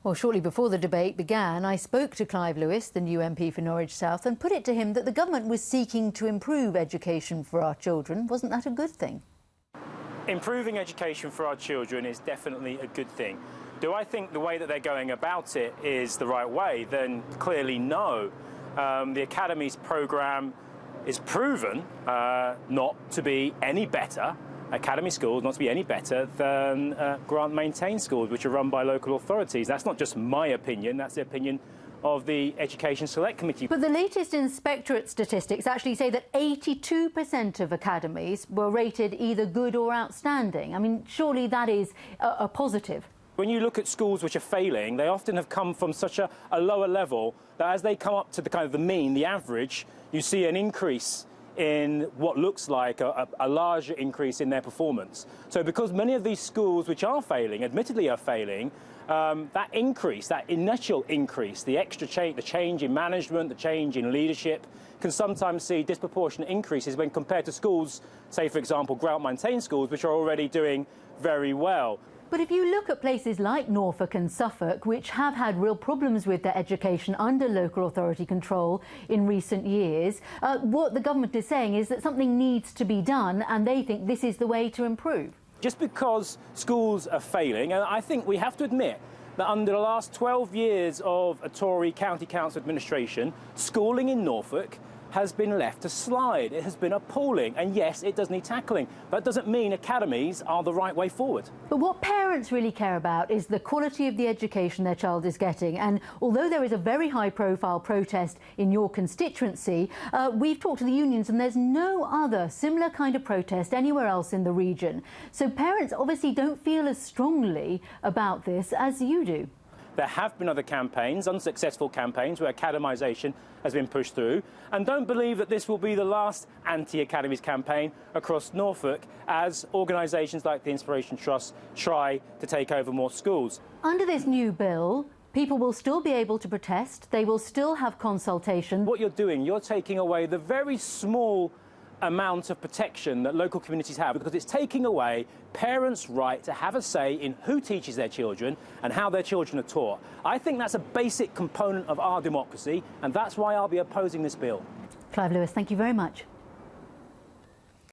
Well, shortly before the debate began, I spoke to Clive Lewis, the new MP for Norwich South, and put it to him that the government was seeking to improve education for our children. Wasn't that a good thing? Improving education for our children is definitely a good thing. Do I think the way that they're going about it is the right way? Then clearly no. The Academy's programme is proven not to be any better, Academy schools not to be any better than grant-maintained schools, which are run by local authorities. That's not just my opinion, that's the opinion of the Education Select Committee. But the latest inspectorate statistics actually say that 82% of academies were rated either good or outstanding. I mean, surely that is a positive. When you look at schools which are failing, they often have come from such a lower level that as they come up to the kind of the mean, the average, you see an increase in what looks like a larger increase in their performance. So because many of these schools which are failing, admittedly are failing, that increase, that initial increase, the extra change, the change in management, the change in leadership, can sometimes see disproportionate increases when compared to schools, say for example grant-maintained schools, which are already doing very well. But if you look at places like Norfolk and Suffolk, which have had real problems with their education under local authority control in recent years, what the government is saying is that something needs to be done, and they think this is the way to improve. Just because schools are failing, and I think we have to admit that under the last 12 years of a Tory County Council administration, schooling in Norfolk has been left to slide. It has been appalling, and yes, it does need tackling. That doesn't mean academies are the right way forward. But what parents really care about is the quality of the education their child is getting. And although there is a very high-profile protest in your constituency, we've talked to the unions and there's no other similar kind of protest anywhere else in the region. So parents obviously don't feel as strongly about this as you do. There have been other campaigns, unsuccessful campaigns, where academisation has been pushed through. And don't believe that this will be the last anti-academies campaign across Norfolk as organisations like the Inspiration Trust try to take over more schools. Under this new bill, people will still be able to protest. They will still have consultation. What you're doing, you're taking away the very small amount of protection that local communities have, because it's taking away parents' right to have a say in who teaches their children and how their children are taught. I think that's a basic component of our democracy, and that's why I'll be opposing this bill. Clive Lewis, thank you very much.